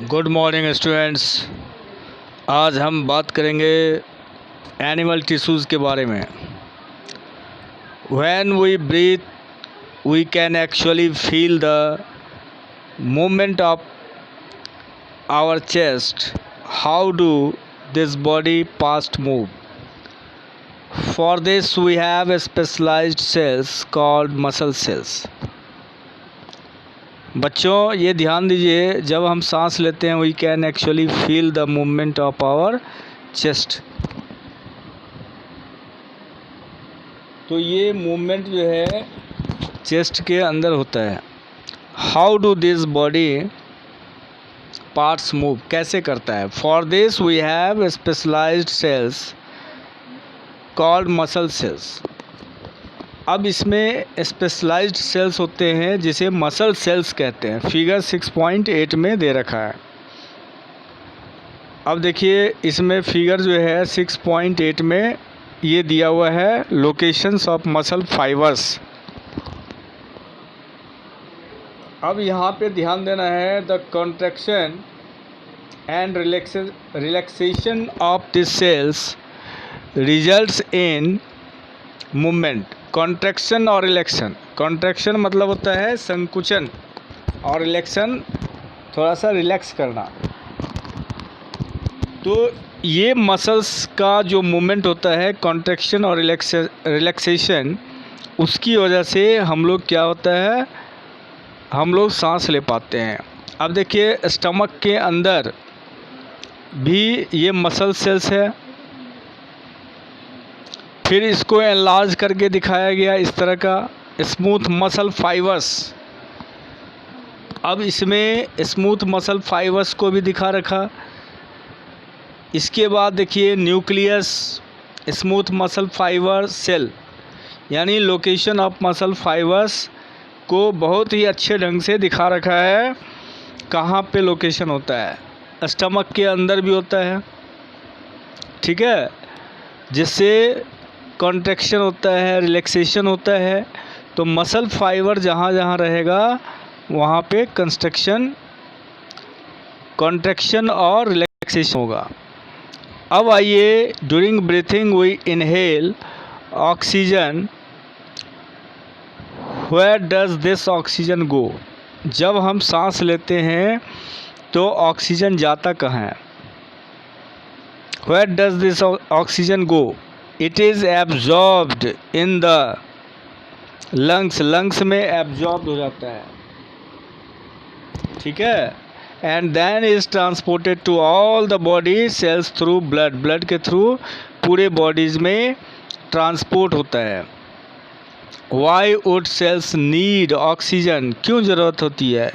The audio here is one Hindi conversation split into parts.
Good morning students. आज हम बात करेंगे एनिमल टिश्यूज़ के बारे में। When we breathe we can actually feel the movement of our chest. How do this body parts move? For this we have specialised cells called muscle cells. बच्चों ये ध्यान दीजिए, जब हम सांस लेते हैं we can actually feel the movement of our chest. तो ये मूवमेंट जो है चेस्ट के अंदर होता है। How do this body parts move, कैसे करता है? For this we have specialised cells called muscle cells. अब इसमें स्पेशलाइज्ड सेल्स होते हैं जिसे मसल सेल्स कहते हैं। फिगर 6.8 में दे रखा है। अब देखिए इसमें फिगर जो है 6.8 में ये दिया हुआ है लोकेशंस ऑफ मसल फाइबर्स। अब यहाँ पे ध्यान देना है, the contraction and relaxation of this cells results in movement. Contraction और रिलैक्शन, कॉन्ट्रैक्शन मतलब होता है संकुचन और रिलैक्शन थोड़ा सा रिलैक्स करना। तो ये मसल्स का जो मूवमेंट होता है कॉन्ट्रैक्शन और रिलैक्सेशन, उसकी वजह से हम लोग क्या होता है, हम लोग सांस ले पाते हैं। अब देखिए स्टमक के अंदर भी ये मसल सेल्स है। फिर इसको एनलार्ज करके दिखाया गया इस तरह का स्मूथ मसल फाइबर्स। अब इसमें स्मूथ मसल फाइबर्स को भी दिखा रखा। इसके बाद देखिए nucleus smooth muscle fibre cell, यानी लोकेशन ऑफ मसल फाइबर्स को बहुत ही अच्छे ढंग से दिखा रखा है। कहाँ पे लोकेशन होता है? स्टमक के अंदर भी होता है, ठीक है, जिससे कॉन्ट्रैक्शन होता है, रिलैक्सेशन होता है। तो मसल फाइबर जहाँ जहाँ रहेगा वहाँ पे कॉन्ट्रैक्शन और रिलैक्सेशन होगा। अब आइए, during breathing we inhale oxygen, where does this oxygen go? जब हम सांस लेते हैं तो ऑक्सीजन जाता कहाँ है? Where does this oxygen go? It is absorbed in the lungs. Lungs में एब्जॉर्ब हो जाता है, ठीक है। And then is transported to all the body cells through blood. Blood के थ्रू पूरे बॉडीज में ट्रांसपोर्ट होता है। Why would cells need oxygen? क्यों ज़रूरत होती है,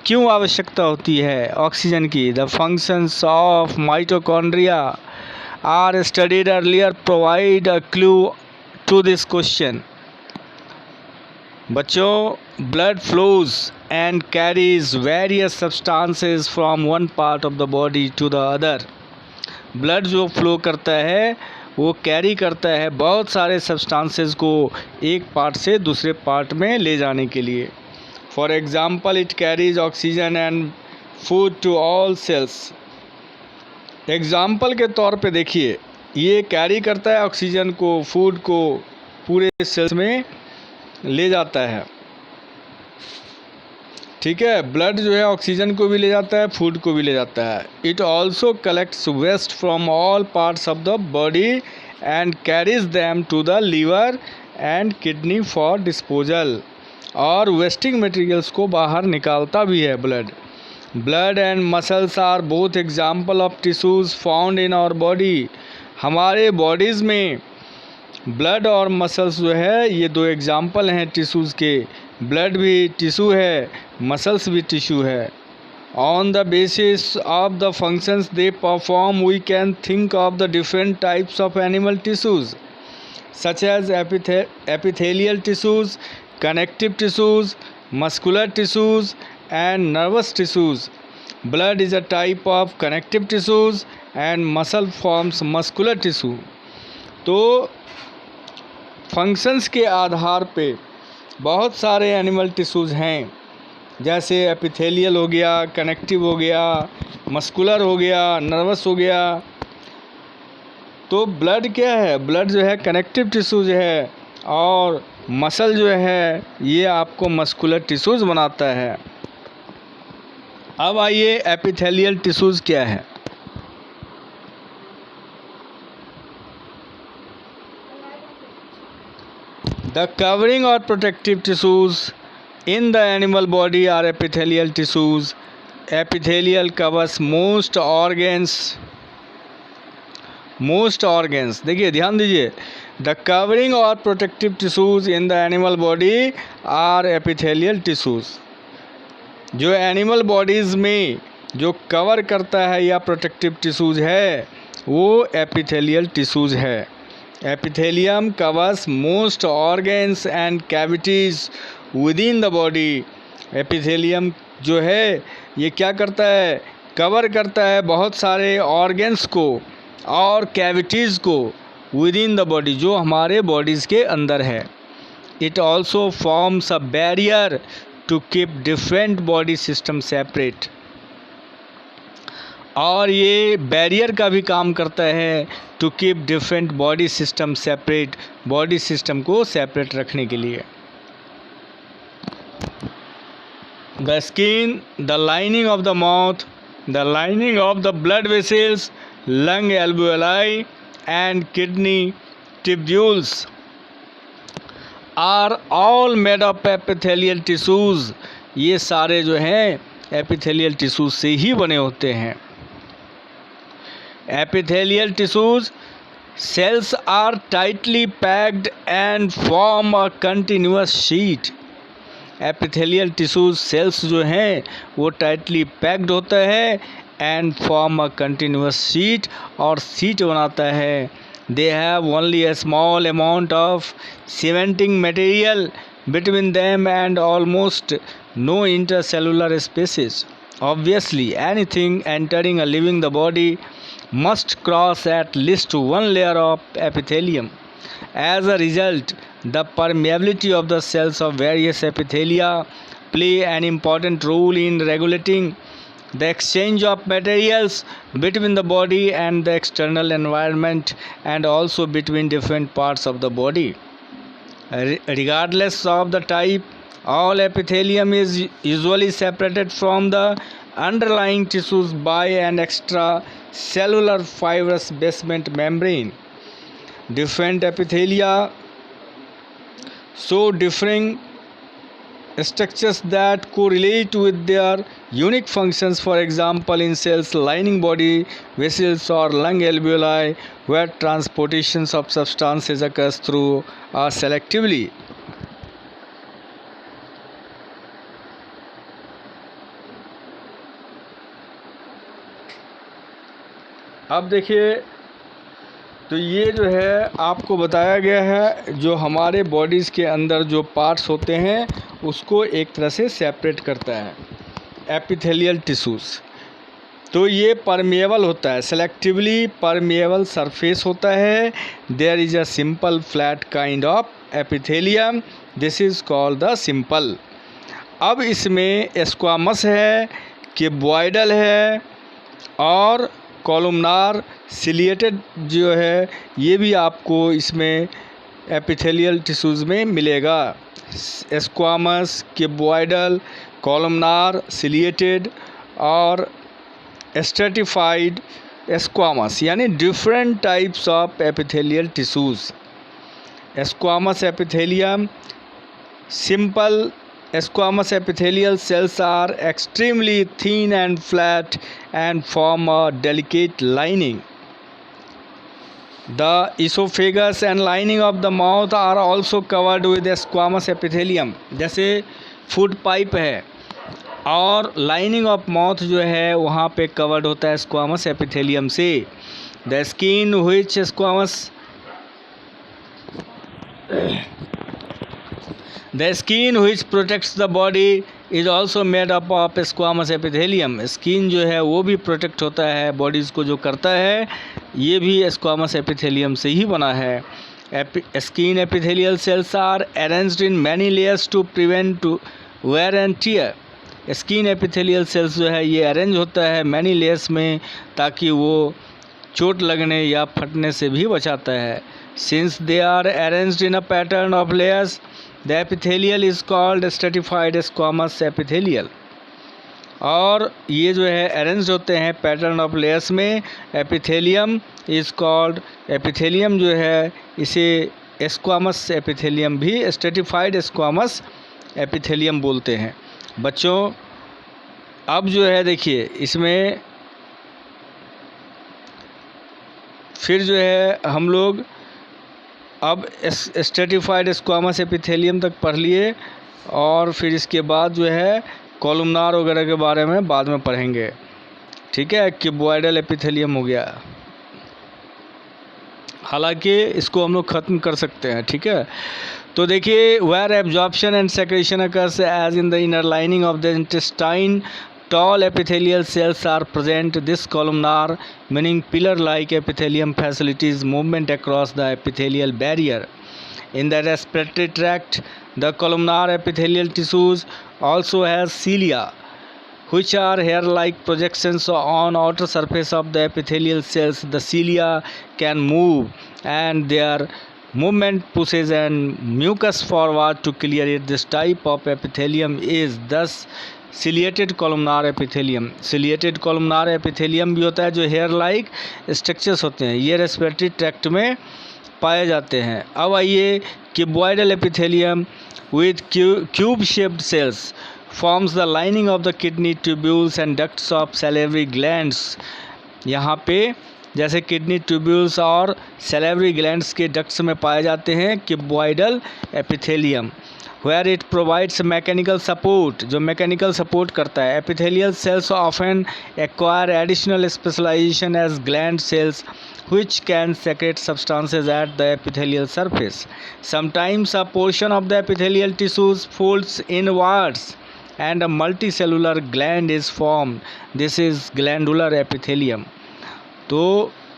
क्यों आवश्यकता होती है ऑक्सीजन की? The functions of mitochondria are studied earlier, provide a clue to this question. बच्चों, blood flows and carries various substances from one part of the body to the other. Blood जो फ्लो करता है वो कैरी करता है बहुत सारे सब्सटेंसेस को एक पार्ट से दूसरे पार्ट में ले जाने के लिए। For example, it carries oxygen and food to all cells. Example के तौर पे देखिए, ये कैरी करता है ऑक्सीजन को, फूड को पूरे सेल्स में ले जाता है, ठीक है। ब्लड जो है ऑक्सीजन को भी ले जाता है, फूड को भी ले जाता है। It also collects waste from all parts of the body and carries them to the liver and kidney for disposal. और वेस्टिंग मटेरियल्स को बाहर निकालता भी है blood. Blood and muscles are both example of tissues found in our body. हमारे बॉडीज़ में ब्लड और मसल्स जो है ये दो एग्जाम्पल हैं टिश्यूज़ के। ब्लड भी टिश्यू है, मसल्स भी टिश्यू है। On the basis of the functions they perform we can think of the different types of animal tissues such as epithelial tissues, connective tissues, muscular tissues and nervous tissues. Blood is a type of connective tissues and muscle forms muscular tissue. तो फंक्शंस के आधार पे बहुत सारे एनिमल टिश्यूज़ हैं। जैसे एपिथेलियल हो गया, कनेक्टिव हो गया, मस्कुलर हो गया, नर्वस हो गया। तो ब्लड क्या है? ब्लड जो है कनेक्टिव टिश्यूज है, और मसल जो है ये आपको मस्कुलर टिश्यूज बनाता है। अब आइए एपिथेलियल टिश्यूज क्या है। The covering or protective tissues in the animal body are epithelial tissues. Epithelial covers most organs. देखिए ध्यान दीजिए, the covering or protective tissues in the animal body are epithelial tissues. जो एनिमल बॉडीज़ में जो कवर करता है या प्रोटेक्टिव टिश्यूज़ है वो एपिथेलियल टिश्यूज़ है। Epithelium covers most organs and cavities with in the body. Epithelium जो है ये क्या करता है? कवर करता है बहुत सारे ऑर्गन्स को और कैविटीज़ को विद इन द बॉडी, जो हमारे बॉडीज़ के अंदर है। It also forms a barrier to keep different body system separate. और ये बैरियर का भी काम करता है to keep different body system separate, body system को सेपरेट रखने के लिए। The skin, the lining of the mouth, the lining of the blood vessels, lung alveoli and kidney tubules are all made of epithelial tissues. ये सारे जो हैं एपिथेलियल टिश्यूज़ से ही बने होते हैं। Epithelial tissues cells are tightly packed and form a continuous sheet. Epithelial tissues cells जो हैं वो टाइटली पैक्ड होता है and form a continuous sheet, और शीट बनाता है। They have only a small amount of cementing material between them and almost no intercellular spaces. Obviously, anything entering or leaving the body must cross at least one layer of epithelium. As a result, the permeability of the cells of various epithelia play an important role in regulating the exchange of materials between the body and the external environment, and also between different parts of the body. Regardless of the type, all epithelium is usually separated from the underlying tissues by an extracellular fibrous basement membrane. Different epithelia show differing structures that correlate with their unique functions. For example, in cells lining body vessels or lung alveoli, where transportations of substances occurs through selectively. अब देखिए, तो ये जो है आपको बताया गया है जो हमारे बॉडीज़ के अंदर जो पार्ट्स होते हैं उसको एक तरह से सेपरेट करता है एपिथेलियल टिश्यूज़। तो ये परमेएबल होता है, सेलेक्टिवली परमेएबल सरफेस होता है। There is a simple flat kind of epithelium, this is called the simple. अब इसमें स्क्वामस है, क्यूबॉइडल है और कॉलमनार सिलिएटेड जो है ये भी आपको इसमें एपिथेलियल टिश्यूज़ में मिलेगा। स्क्वामस, क्यूबॉइडल, कॉलमनार, सिलिएटेड और स्ट्रेटिफाइड स्क्वामस, यानी different types of epithelial tissues. Squamous epithelium, simple squamous epithelial cells are extremely thin and flat and form a delicate lining. The esophagus and lining of the mouth are also covered with squamous epithelium. जैसे फूड पाइप है और लाइनिंग ऑफ माउथ जो है वहाँ पे कवर्ड होता है स्क्वामस एपिथेलियम से। The skin which squamous The skin which protects the body is also made up of squamous epithelium. Skin जो है वो भी प्रोटेक्ट होता है, बॉडीज़ को जो करता है ये भी स्क्वामस एपिथेलियम से ही बना है। Skin epithelial cells are arranged in many layers to prevent wear and tear. Skin epithelial cells जो है ये अरेंज होता है मैनी लेयर्स में, ताकि वो चोट लगने या फटने से भी बचाता है। Since they are arranged in a pattern of layers, the epithelial is called stratified squamous epithelial. और ये जो है अरेंज होते हैं पैटर्न ऑफ लेयर्स में, एपिथेलियम इज कॉल्ड, एपिथेलियम जो है इसे स्क्वामस एपिथेलियम भी, स्ट्रेटिफाइड स्क्वामस एपिथेलियम बोलते हैं। बच्चों अब जो है देखिए इसमें फिर जो है हम लोग अब स्ट्रेटिफाइड स्क्वामस एपिथेलियम तक पढ़ लिए, और फिर इसके बाद जो है कॉलमनार वगैरह के बारे में बाद में पढ़ेंगे। ठीक है, क्यूबॉइडल एपिथेलियम हो गया, हालांकि इसको हम लोग ख़त्म कर सकते हैं। ठीक है, तो देखिए where absorption and secretion occurs as in the inner lining of the intestine, tall epithelial cells are present. This columnar, meaning pillar-like epithelium, facilitates movement across the epithelial barrier. In the respiratory tract, the columnar epithelial tissues also has cilia, which are hair-like projections on outer surface of the epithelial cells. The cilia can move, and their movement pushes and mucus forward to clear it. This type of epithelium is thus ciliated columnar epithelium. Ciliated columnar epithelium भी होता है जो हेयर लाइक स्ट्रक्चर्स होते हैं, ये रेस्पिरेटरी ट्रैक्ट में पाए जाते हैं। अब आइए cuboidal epithelium with cube shaped cells forms the lining of the kidney tubules and ducts of salivary glands. यहाँ पे जैसे किडनी ट्यूब्यूल्स और सैलिवरी ग्लैंड्स के डक्ट्स में पाए जाते हैं cuboidal epithelium. where it provides mechanical support, जो मैकेनिकल सपोर्ट करता है। epithelial cells often acquire additional specialization as gland cells which can secrete substances at the epithelial surface. Sometimes a portion of the epithelial tissues folds inwards and a multicellular gland is formed. This is glandular epithelium. तो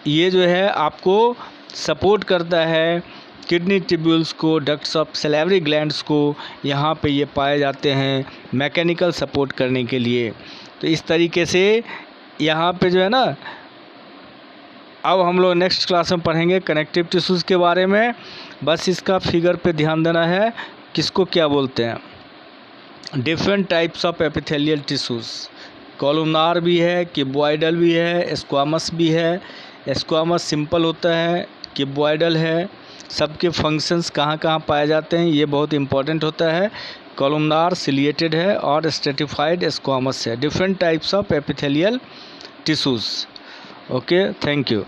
ये जो है आपको सपोर्ट करता है किडनी ट्यूब्यूल्स को, डक्ट्स ऑफ सैलिवरी ग्लैंड्स को, यहाँ पे ये पाए जाते हैं मैकेनिकल सपोर्ट करने के लिए। तो इस तरीके से यहाँ पे जो है ना, अब हम लोग नेक्स्ट क्लास में पढ़ेंगे कनेक्टिव टिश्यूज़ के बारे में। बस इसका फिगर पे ध्यान देना है, किसको क्या बोलते हैं। Different types of epithelial tissues, columnar भी है, क्यूबॉइडल भी है, स्क्वामस भी है। स्क्वामस सिंपल होता है, क्यूबॉइडल है। सबके फंक्शंस कहाँ कहाँ पाए जाते हैं ये बहुत इंपॉर्टेंट होता है। कॉलमनार सिलिएटेड है और स्ट्रेटिफाइड स्क्वामस है। Different types of epithelial tissues. Okay, thank you.